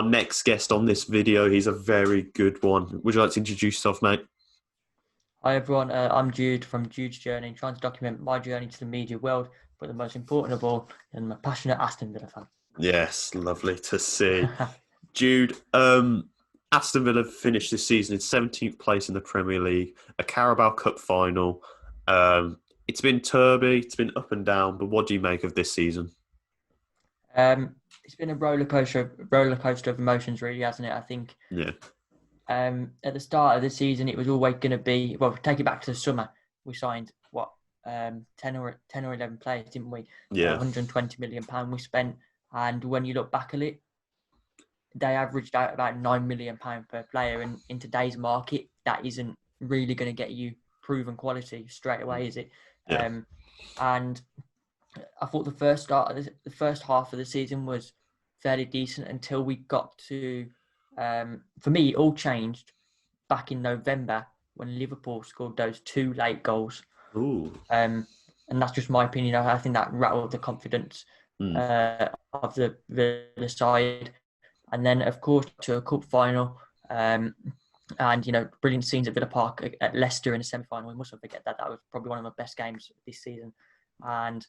next guest on this video. He's a very good one. Would you like to introduce yourself, mate? Hi everyone, I'm Jude from Jude's Journey, trying to document my journey to the media world, but the most important of all, I'm a passionate Aston Villa fan. Yes, lovely to see. Jude, Aston Villa finished this season in 17th place in the Premier League, a Carabao Cup final. It's been turby, it's been up and down, but what do you make of this season? It's been a roller coaster of emotions, really, hasn't it? I think Yeah. at the start of the season, it was always going to be, well, take it back to the summer, we signed, 10 or 11 players, didn't we? Yeah. £120 million we spent. And when you look back at it, they averaged out about £9 million per player. And in today's market, that isn't really going to get you proven quality straight away, is it? Yeah. And I thought the first half of the season was fairly decent until we got to, for me, it all changed back in November when Liverpool scored those 2 late goals. Ooh. And that's just my opinion. I think that rattled the confidence of the Villa side. And then, of course, to a cup final. And, brilliant scenes at Villa Park at Leicester in a semi-final. We mustn't forget that. That was probably one of my best games this season. And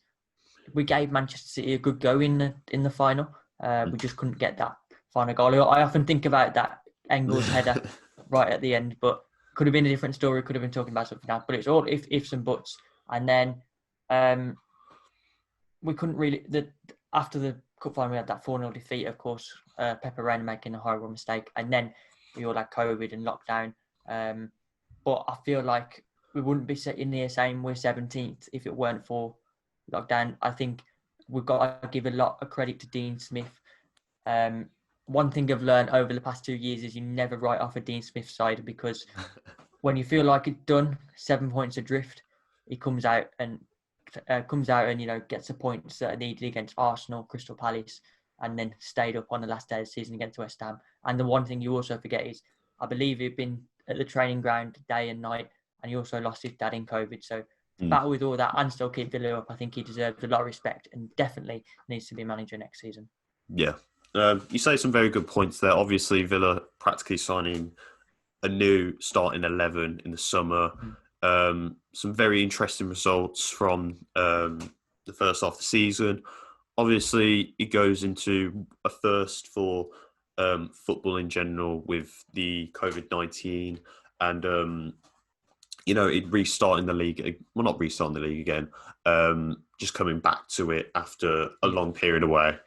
we gave Manchester City a good go in the final. We just couldn't get that final goal. I often think about that Engels header right at the end, but could have been a different story. Could have been talking about something else. But it's all ifs and buts. And then we couldn't really. After the cup final, we had that 4-0 defeat. Of course, Pepper Reina making a horrible mistake, and then we all had COVID and lockdown. But I feel like we wouldn't be sitting here saying we're 17th if it weren't for lockdown. I think we've got to give a lot of credit to Dean Smith. One thing I've learned over the past 2 years is you never write off a Dean Smith side, because when you feel like it's done, 7 points adrift, he comes out and gets the points that are needed against Arsenal, Crystal Palace, and then stayed up on the last day of the season against West Ham. And the one thing you also forget is, I believe he'd been at the training ground day and night, and he also lost his dad in COVID. So to battle with all that and still keep Villa up, I think he deserves a lot of respect and definitely needs to be manager next season. Yeah. You say some very good points there. Obviously, Villa practically signing a new starting 11 in the summer. Some very interesting results from the first half of the season. Obviously, it goes into a thirst for football in general with the COVID-19 and, it restarting the league. Well, not restarting the league again, just coming back to it after a long period away.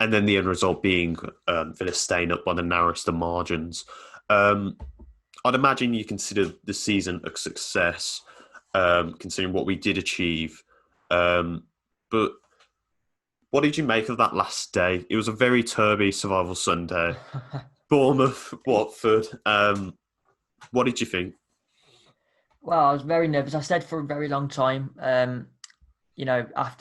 And then the end result being Villa staying up by the narrowest of margins. I'd imagine you consider the season a success, considering what we did achieve. But what did you make of that last day? It was a very turby survival Sunday. Bournemouth, Watford. What did you think? Well, I was very nervous. I said for a very long time, after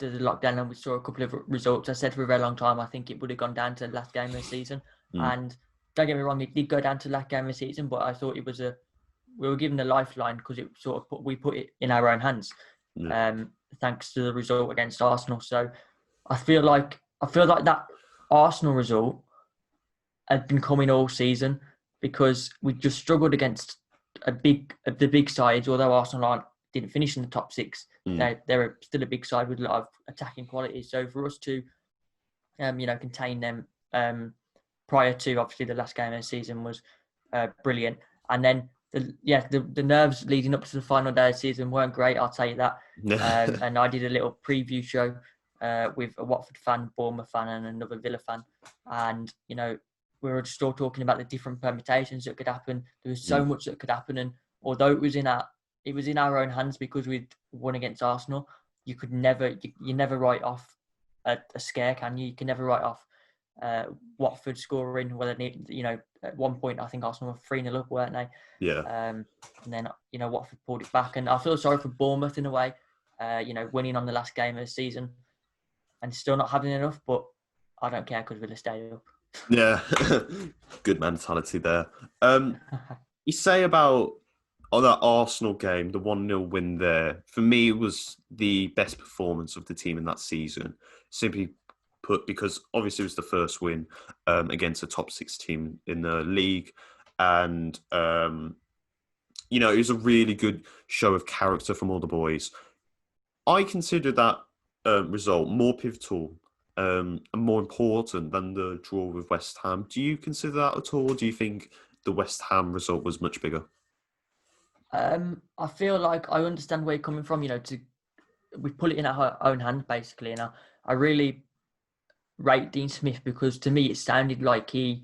the lockdown and we saw a couple of results, I said for a very long time, I think it would have gone down to the last game of the season. And don't get me wrong, it did go down to the last game of the season, but I thought we were given a lifeline because it sort of we put it in our own hands, thanks to the result against Arsenal. So I feel like that Arsenal result had been coming all season, because we just struggled against the big sides. Although Arsenal didn't finish in the top 6, they're still a big side with a lot of attacking quality. So for us to, contain them prior to obviously the last game of the season was brilliant. And then the nerves leading up to the final day of the season weren't great, I'll tell you that. And I did a little preview show with a Watford fan, Bournemouth fan, and another Villa fan, and we were still talking about the different permutations that could happen. There was so much that could happen, and although it was in our own hands because we'd won against Arsenal, you never write off a scare, can you? You can never write off Watford scoring. Well, at one point I think Arsenal were 3-0 up, weren't they? Yeah. And then Watford pulled it back, and I feel sorry for Bournemouth in a way. Winning on the last game of the season and still not having enough, but I don't care because Villa stayed up. Yeah, good mentality there. You say about that Arsenal game, the 1-0 win there, for me, it was the best performance of the team in that season. Simply because obviously it was the first win against a top 6 team in the league, and it was a really good show of character from all the boys. I consider that result more pivotal and more important than the draw with West Ham. Do you consider that at all? Or do you think the West Ham result was much bigger? I feel like I understand where you're coming from. We put it in our own hands basically, and I really rate Dean Smith because to me it sounded like he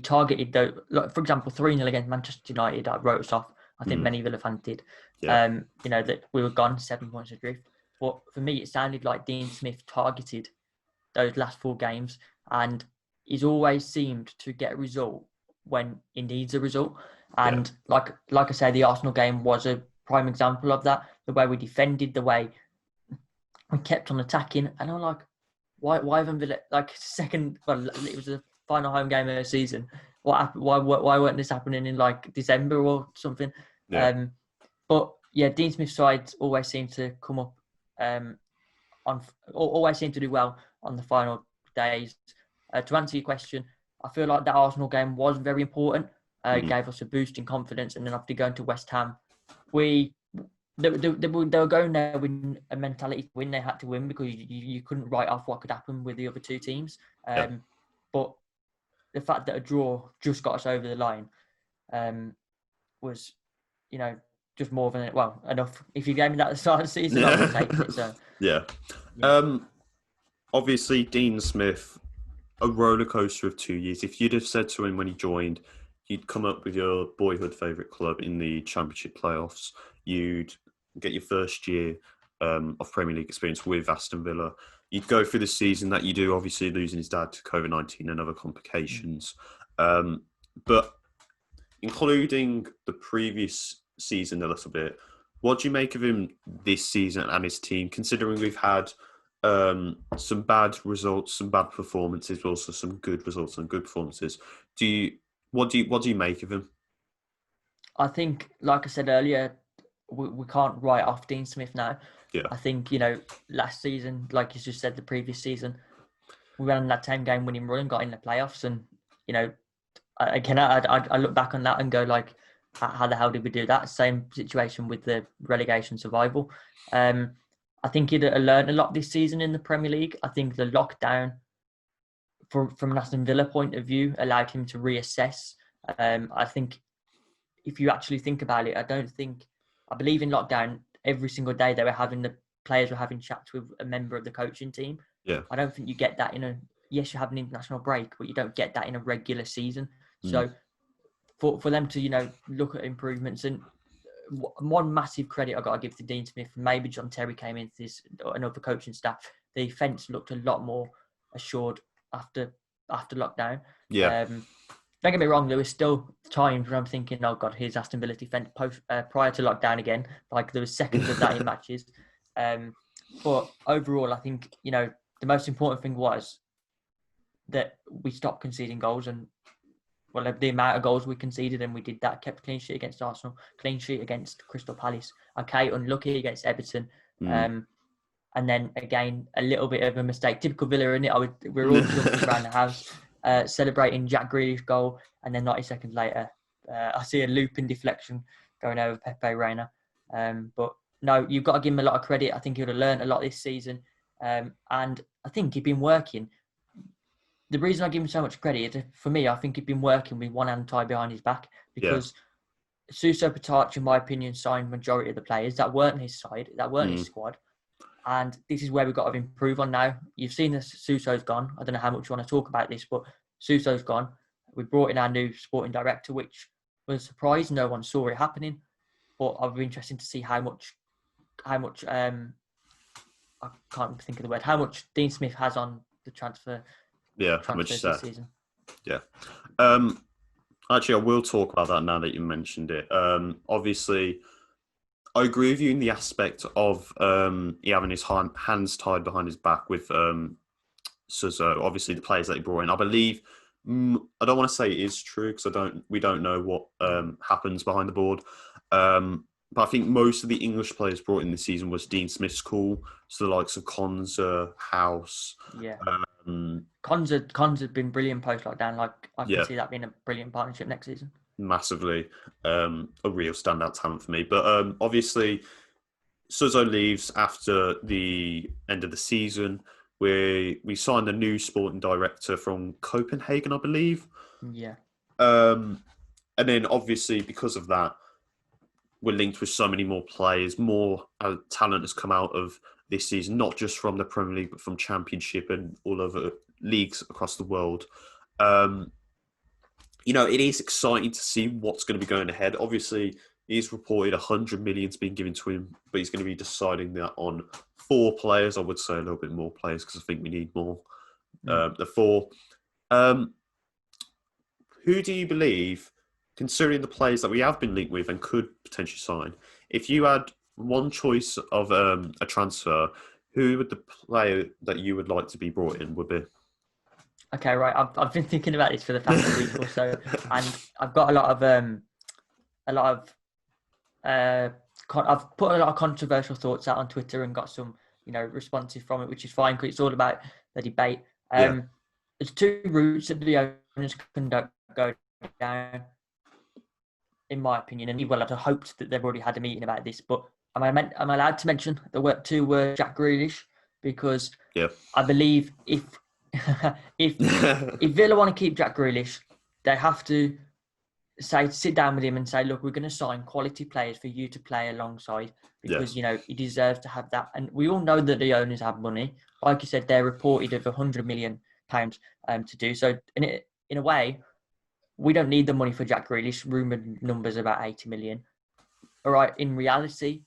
targeted like for example 3-0 against Manchester United. I wrote us off. I think many Villa fans did. Yeah. That we were gone 7 points adrift. But for me, it sounded like Dean Smith targeted those last 4 games, and he's always seemed to get a result when he needs a result. And like I say, the Arsenal game was a prime example of that. The way we defended, the way we kept on attacking, and I'm like, why haven't Villa second? Well, it was the final home game of the season. What happened? Why weren't this happening in like December or something? Yeah. But yeah, Dean Smith's sides always seem to come up always seem to do well on the final days. To answer your question, I feel like that Arsenal game was very important. It gave us a boost in confidence, and then after going to West Ham, they were going there with a mentality to win. They had to win because you couldn't write off what could happen with the other 2 teams. But the fact that a draw just got us over the line was, just more than enough. If you gave me that at the start of the season, I would have taken it. So yeah. Obviously, Dean Smith, a roller coaster of 2 years. If you'd have said to him when he joined, you'd come up with your boyhood favourite club in the Championship playoffs, you'd get your first year of Premier League experience with Aston Villa, you'd go through the season that you do, obviously losing his dad to COVID-19 and other complications. But including the previous season a little bit, what do you make of him this season and his team, considering we've had some bad results, some bad performances, but also some good results and good performances? What do you make of him? I think, like I said earlier, we can't write off Dean Smith now. Yeah. I think, last season, like you just said, the previous season, we went on that 10-game winning run and got in the playoffs. And, again, I look back on that and go like, how the hell did we do that? Same situation with the relegation survival. I think he'd learned a lot this season in the Premier League. I think the lockdown, from an Aston Villa point of view, allowed him to reassess. I think if you actually think about it, I believe in lockdown, every single day the players were having chats with a member of the coaching team. Yeah. I don't think you get that yes, you have an international break, but you don't get that in a regular season. So for them to, look at improvements, and one massive credit I got to give to Dean Smith, maybe John Terry came into this, another coaching staff, the defence looked a lot more assured after lockdown. Yeah. Don't get me wrong, there was still times when I'm thinking, oh God, here's Aston Villa defence prior to lockdown again. Like there was seconds of that in matches. But overall, I think, the most important thing was that we stopped conceding goals, and the amount of goals we conceded, and we did that, kept clean sheet against Arsenal, clean sheet against Crystal Palace. Okay, unlucky against Everton. And then again, a little bit of a mistake. Typical Villa, isn't it? We're all jumping around the house, celebrating Jack Grealish's goal, and then 90 seconds later, I see a looping deflection going over Pepe Reina. But no, you've got to give him a lot of credit. I think he would have learned a lot this season. And I think he'd been working. The reason I give him so much credit, for me, I think he'd been working with one hand tied behind his back, because Suso Patach, in my opinion, signed majority of the players that weren't his side, that weren't his squad. And this is where we've got to improve on now. You've seen that Suso's gone. I don't know how much you want to talk about this, but Suso's gone. We brought in our new sporting director, which was a surprise. No one saw it happening. But I'll be interested to see how much I can't think of the word, how much Dean Smith has on the transfer. Yeah, how much this season. Yeah. Actually, I will talk about that now that you mentioned it. Obviously, I agree with you in the aspect of he having his hands tied behind his back with Suso. Obviously, the players that he brought in, I believe. I don't want to say it is true because we don't know what happens behind the board. But I think most of the English players brought in this season was Dean Smith's call. So the likes of Konza, House. Yeah. Um, Konza's been brilliant post-lockdown. Like, I can yeah, see that being a brilliant partnership next season. massively. A real standout talent for me. But obviously, Suzo leaves after the end of the season. We signed a new sporting director from Copenhagen, I believe. Yeah. And then obviously because of that, we're linked with so many more players. More talent has come out of this season, not just from the Premier League, but from Championship and all other leagues across the world. It is exciting to see what's going to be going ahead. Obviously, he's reported 100 million's been given to him, but he's going to be deciding that on 4 players. I would say a little bit more players because I think we need more. The 4. Who do you believe, considering the players that we have been linked with and could potentially sign, if you had one choice of a transfer, who would the player that you would like to be brought in would be? Okay, right. I've been thinking about this for the past week or so, and I've got I've put a lot of controversial thoughts out on Twitter and got some, responses from it, which is fine because it's all about the debate. There's 2 routes that the owners can go down, in my opinion, and well, I'd hoped that they've already had a meeting about this. But am I allowed to mention the 2 words Jack Grealish? Because I believe if Villa want to keep Jack Grealish, they have to sit down with him and say, look, we're going to sign quality players for you to play alongside because, he deserves to have that. And we all know that the owners have money. Like you said, they're reported of £100 million to do. So in a way, we don't need the money for Jack Grealish. Rumoured numbers about 80 million. All right, in reality,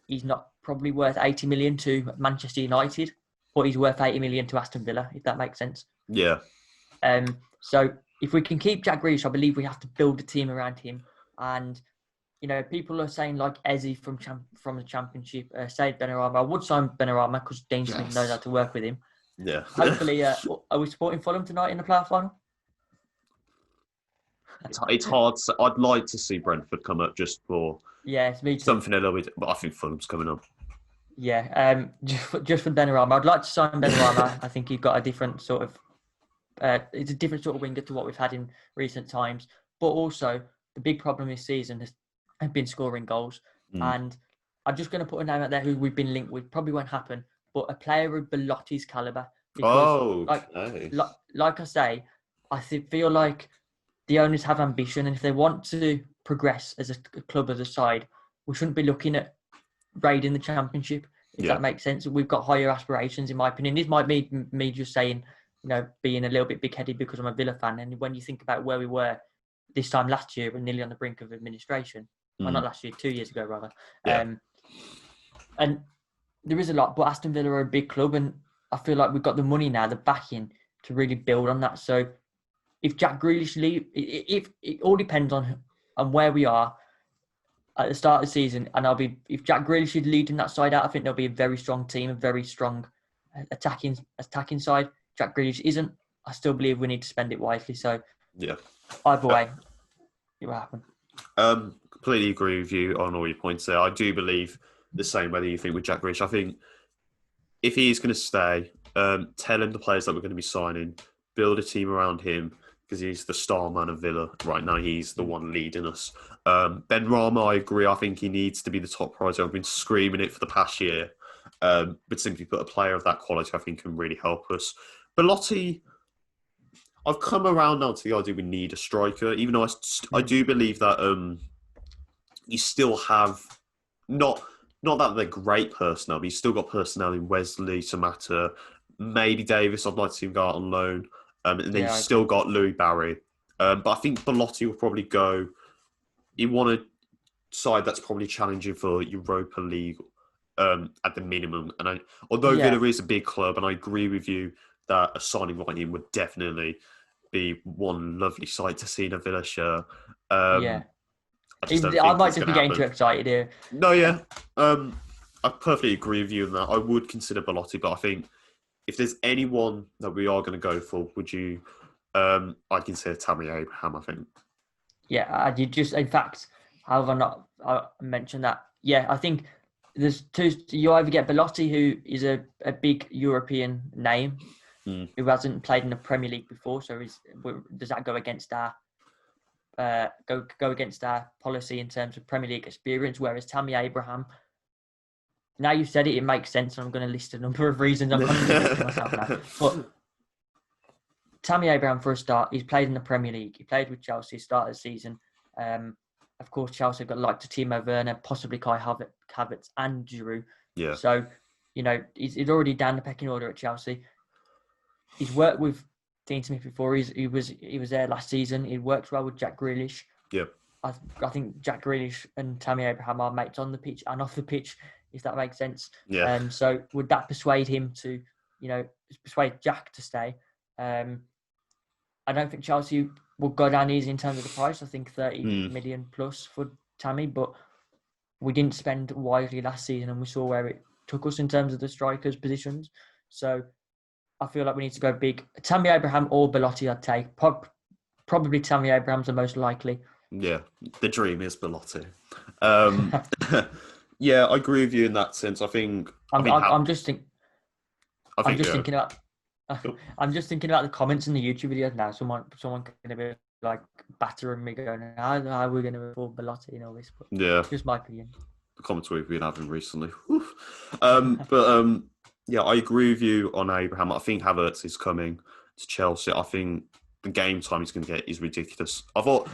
he's not probably worth 80 million to Manchester United, but he's worth 80 million to Aston Villa, if that makes sense. Yeah. So if we can keep Jack Grealish, I believe we have to build a team around him. And, people are saying like Eze from the Championship, say Benrahma. I would sign Benrahma because Dean Smith knows how to work with him. Yeah. Hopefully, are we supporting Fulham tonight in the playoff final? It's hard. I'd like to see Brentford come up just for me too. Something a little bit, but I think Fulham's coming up. Yeah, just for Benrahma. I'd like to sign Benrahma. I think he's got a different sort of it's a different sort of winger to what we've had in recent times. But also, the big problem this season has been scoring goals. And I'm just going to put a name out there who we've been linked with. Probably won't happen, but a player of Belotti's calibre. Because, like I say, I feel like the owners have ambition, and if they want to progress as a club, as a side, we shouldn't be looking at raiding the Championship, if that makes sense. We've got higher aspirations, in my opinion. This might be me just saying, being a little bit big-headed because I'm a Villa fan. And when you think about where we were this time last year, we're nearly on the brink of administration. Well, not last year, 2 years ago, rather. And there is a lot, but Aston Villa are a big club, and I feel like we've got the money now, the backing, to really build on that. So if Jack Grealish leaves, if it all depends on where we are at the start of the season, and if Jack Grealish is leading that side out, I think there'll be a very strong team, a very strong attacking side. Jack Grealish isn't. I still believe we need to spend it wisely. So either way, it will happen. Completely agree with you on all your points there. I do believe the same whether you think with Jack Grealish. I think if he is going to stay, tell him the players that we're going to be signing, build a team around him, because he's the star man of Villa right now. He's the one leading us. Benrahma, I agree. I think he needs to be the top priority. I've been screaming it for the past year. But simply put, a player of that quality, I think, can really help us. Belotti, I've come around now to the idea we need a striker, even though I do believe that you still have, not that they're great personnel, but you still got personnel in Wesley, Samatta, maybe Davis. I'd like to see him go out on loan. And then you've still got Louis Barry. But I think Belotti will probably go, you want a side that's probably challenging for Europa League at the minimum. And although Villa is a big club, and I agree with you that a signing like him would definitely be one lovely sight to see in a Villa shirt. I might just be getting too excited here. No, I perfectly agree with you on that. I would consider Belotti, but I think if there's anyone that we are going to go for, would you? I'd consider Tammy Abraham, I think. Yeah, in fact, how have I not mentioned that? Yeah, I think there's two. You either get Belotti, who is a big European name, who hasn't played in the Premier League before, so does that go against our against our policy in terms of Premier League experience? Whereas Tammy Abraham, now you've said it, it makes sense, and I'm going to list a number of reasons. I'm contradicting myself now, but Tammy Abraham, for a start, he's played in the Premier League. He played with Chelsea, started the season. Of course, Chelsea got like to Timo Werner, possibly Kai Havertz, and Giroud. Yeah. So, he's already down the pecking order at Chelsea. He's worked with Dean Smith before. He was there last season. He worked well with Jack Grealish. Yeah. I think Jack Grealish and Tammy Abraham are mates on the pitch and off the pitch, if that makes sense. Yeah. So would that persuade him to, persuade Jack to stay? I don't think Chelsea will go down easy in terms of the price. I think 30 million plus for Tammy, but we didn't spend wisely last season, and we saw where it took us in terms of the strikers' positions. So I feel like we need to go big. Tammy Abraham or Belotti, I'd take. Probably Tammy Abraham's the most likely. Yeah, the dream is Belotti. Yeah, I agree with you in that sense. I'm just thinking about. I'm just thinking about the comments in the YouTube videos now. Someone going to be like battering me, going, "How are we going to afford Belotti and all this?" But yeah, just my opinion. The comments we've been having recently. Yeah, I agree with you on Abraham. I think Havertz is coming to Chelsea. I think the game time he's going to get is ridiculous. I thought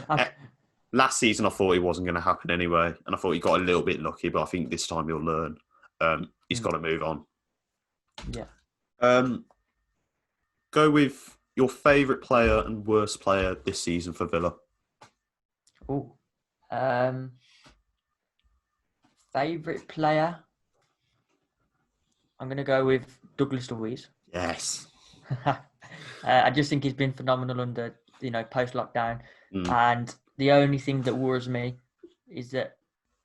last season I thought it wasn't going to happen anyway, and I thought he got a little bit lucky. But I think this time he'll learn. He's got to move on. Yeah. Go with your favourite player and worst player this season for Villa. Oh, favourite player? I'm going to go with Douglas Luiz. Yes. I just think he's been phenomenal under, post-lockdown. And the only thing that worries me is that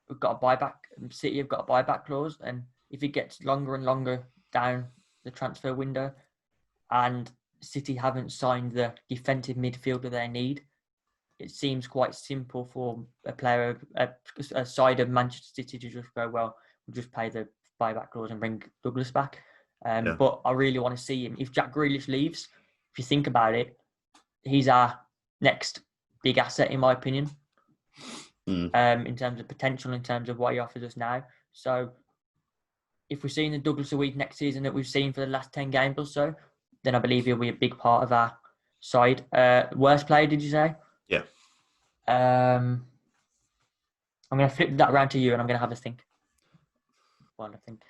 we've got a buyback. City have got a buyback clause, and if it gets longer and longer down the transfer window, and City haven't signed the defensive midfielder they need, it seems quite simple for a side of Manchester City to just go, well, we'll just pay the buyback clause and bring Douglas back. But I really want to see him. If Jack Grealish leaves, if you think about it, he's our next big asset, in my opinion, in terms of potential, in terms of what he offers us now. So if we're seeing the Douglas Luiz next season that we've seen for the last 10 games or so, then I believe he'll be a big part of our side. Worst player, did you say? Yeah. I'm going to flip that around to you, and I'm going to have a think. Well, I think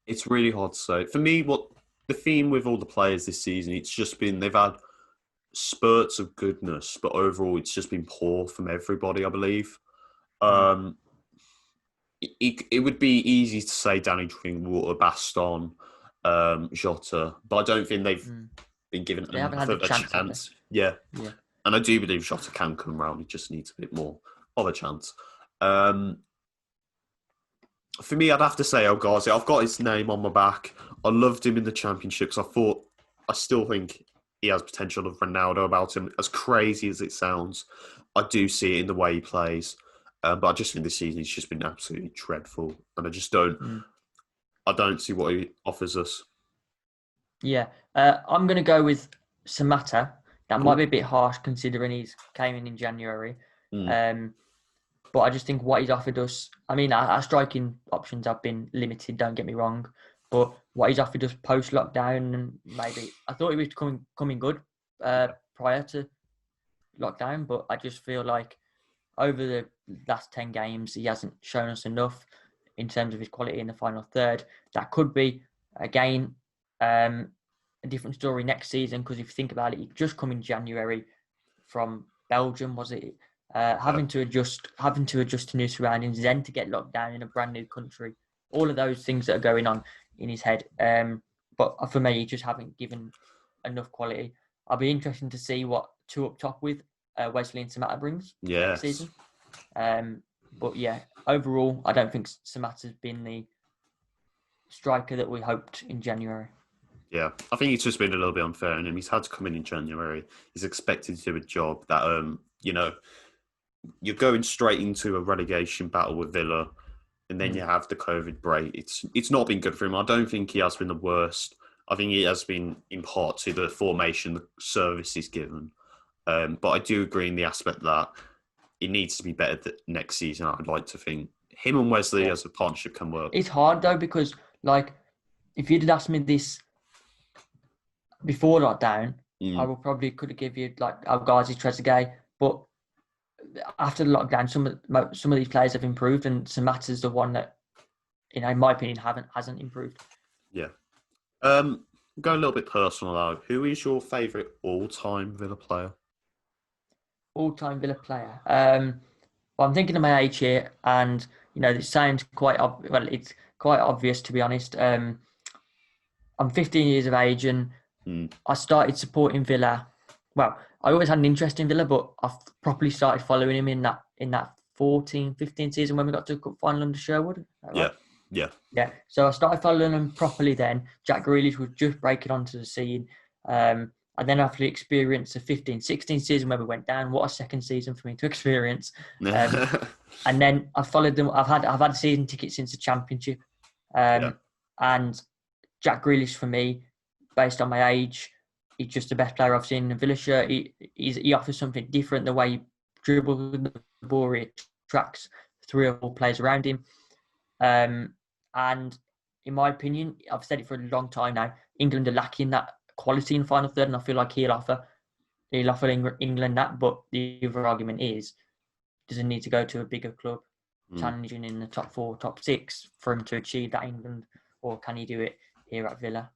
it's really hard to say. For me, what the theme with all the players this season, it's just been they've had spurts of goodness, but overall it's just been poor from everybody, I believe. It would be easy to say Danny Drinkwater, Baston, Jota, but I don't think they've been given a chance. Yeah. And I do believe Jota can come round. He just needs a bit more of a chance. For me, I'd have to say El Ghazi. I've got his name on my back. I loved him in the Championship because I still think he has potential of Ronaldo about him. As crazy as it sounds, I do see it in the way he plays. But I just think this season he's just been absolutely dreadful. And I just don't see what he offers us. Yeah. I'm going to go with Samatta. That might be a bit harsh considering he's came in January. But I just think what he's offered us, I mean, our striking options have been limited, don't get me wrong. But what he's offered us post-lockdown, and maybe, I thought he was coming good prior to lockdown, but I just feel like over the last 10 games, he hasn't shown us enough in terms of his quality in the final third. That could be, again, a different story next season, because if you think about it, he just come in January from Belgium, was it? Having to adjust to new surroundings, then to get locked down in a brand new country, all of those things that are going on in his head. But for me, he just haven't given enough quality. I'll be interested to see what two up top with Wesley and Samatta brings next season. But yeah, overall, I don't think Samatta's been the striker that we hoped in January. Yeah, I think it's just been a little bit unfair on him. He's had to come in January. He's expected to do a job that, you're going straight into a relegation battle with Villa, and then you have the COVID break. It's not been good for him. I don't think he has been the worst. I think it has been in part to the formation, the service he's given. But I do agree in the aspect that it needs to be better next season. I'd like to think him and Wesley as a partnership can work. It's hard though because, like, if you'd asked me this before lockdown, I would probably could have given you like El Ghazi, Trezeguet, but after the lockdown, some of these players have improved, and Samatta's the one that, in my opinion, hasn't improved. Yeah. Go a little bit personal though. Who is your favourite all-time Villa player? All-time Villa player. Well, I'm thinking of my age here, and it sounds it's quite obvious to be honest. I'm 15 years of age, and I started supporting Villa. Well, I always had an interest in Villa, but I properly started following him in that 14-15 season when we got to a cup final under Sherwood. Right? Yeah. So I started following him properly then. Jack Grealish was just breaking onto the scene. And then after the experience of 15-16 season where we went down, what a second season for me to experience. And then I followed them. I've had a season ticket since the Championship. And Jack Grealish for me, based on my age, he's just the best player I've seen in a Villa shirt. He offers something different, the way he dribbles the ball, he tracks 3 or 4 players around him. And in my opinion, I've said it for a long time now, England are lacking that quality in the final third, and I feel like he'll offer England that. But the other argument is, does he need to go to a bigger club, challenging in the top 4, top 6 for him to achieve that England, or can he do it here at Villa?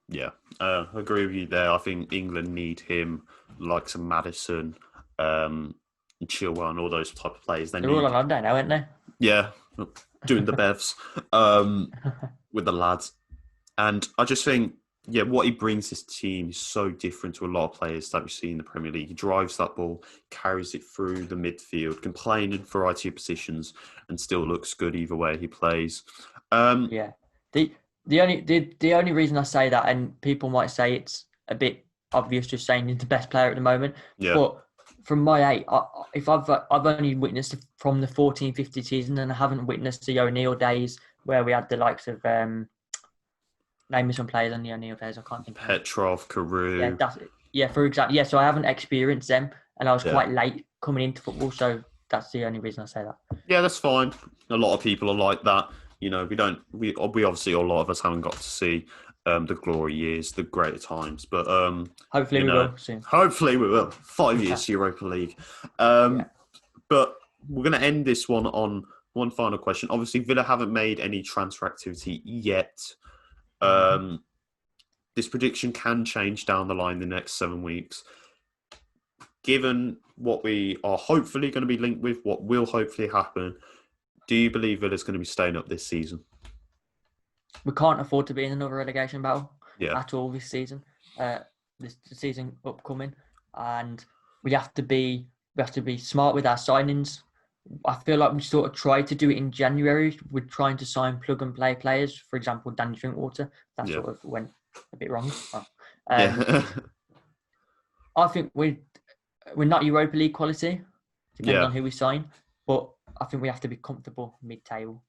Yeah, I agree with you there. I think England need him, like some Maddison, and Chilwell, and all those type of players. They're all on holiday now, aren't they? Yeah, doing the bevs with the lads. And I just think, what he brings this team is so different to a lot of players that we see in the Premier League. He drives that ball, carries it through the midfield, can play in a variety of positions, and still looks good either way he plays. The only reason I say that, and people might say it's a bit obvious just saying he's the best player at the moment, but from my age, if I've only witnessed from the 14-15 season, and I haven't witnessed the O'Neill days where we had the likes of name me some players on the O'Neill days. I can't think. Petrov, Carew. For example. So I haven't experienced them, and I was quite late coming into football, so that's the only reason I say that. Yeah, that's fine. A lot of people are like that. We obviously, a lot of us haven't got to see the glory years, the greater times, but hopefully we will soon. Hopefully we will. 5 years Europa League. But we're going to end this one on one final question. Obviously, Villa haven't made any transfer activity yet. This prediction can change down the line the next 7 weeks. Given what we are hopefully going to be linked with, what will hopefully happen, do you believe Villa's going to be staying up this season? We can't afford to be in another relegation battle at all this season. This season upcoming, and we have to be smart with our signings. I feel like we sort of tried to do it in January. We're trying to sign plug and play players. For example, Danny Drinkwater. That sort of went a bit wrong. I think we're not Europa League quality, depending on who we sign, but I think we have to be comfortable mid-table.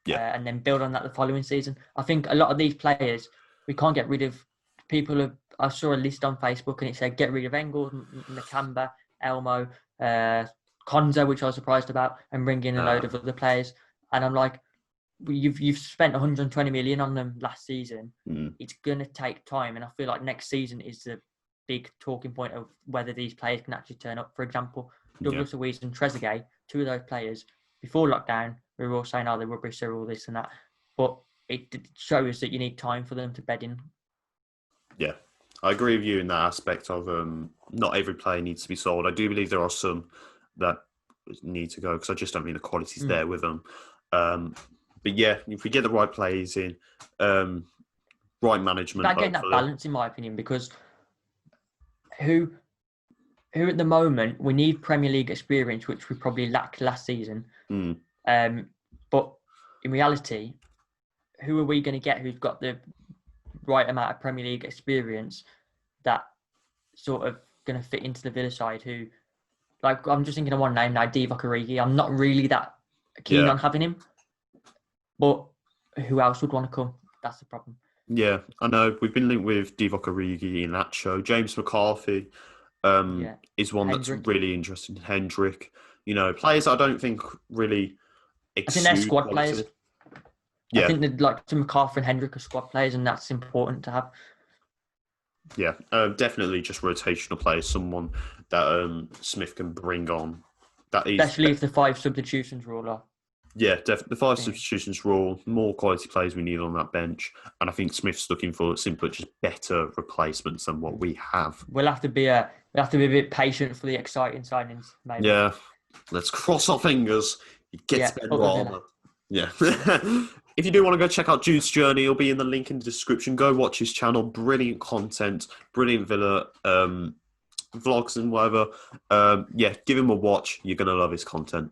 And then build on that the following season. I think a lot of these players, we can't get rid of. I saw a list on Facebook and it said get rid of Engels, Nakamba, Elmo, Konza, which I was surprised about, and bring in a load of other players. And I'm like, you've spent 120 million on them last season. It's going to take time. And I feel like next season is the big talking point of whether these players can actually turn up. For example, Douglas Luiz and Trezeguet, 2 of those players, before lockdown, we were all saying, they're rubbish, they're all this and that. But it shows that you need time for them to bed in. Yeah, I agree with you in that aspect of not every player needs to be sold. I do believe there are some that need to go because I just don't think the quality's there with them. But if we get the right players in, right management. About getting that balance, in my opinion, because who at the moment, we need Premier League experience, which we probably lacked last season. But in reality, who are we going to get who's got the right amount of Premier League experience that sort of going to fit into the Villa side, who Like, I'm just thinking of one name now, Divock Origi. I'm not really that keen on having him, but who else would want to come? That's the problem. Yeah, I know. We've been linked with Divock Origi in that show. James McCarthy is one that's really interesting. Hendrick, players I don't think really exude. I think they're squad players. Yeah. I think they'd like to McCarthy and Hendrick are squad players, and that's important to have. Yeah, definitely just rotational players, someone that Smith can bring on. Especially if the 5 substitutions rule are. Yeah, definitely. The 5 substitutions rule, more quality players we need on that bench. And I think Smith's looking for simply just better replacements than what we have. We'll have to be a bit patient for the exciting signings, maybe. Yeah. Let's cross our fingers. It gets better armour. Yeah. If you do want to go check out Jude's journey, it'll be in the link in the description. Go watch his channel. Brilliant content. Brilliant Villa vlogs and whatever. Give him a watch. You're going to love his content.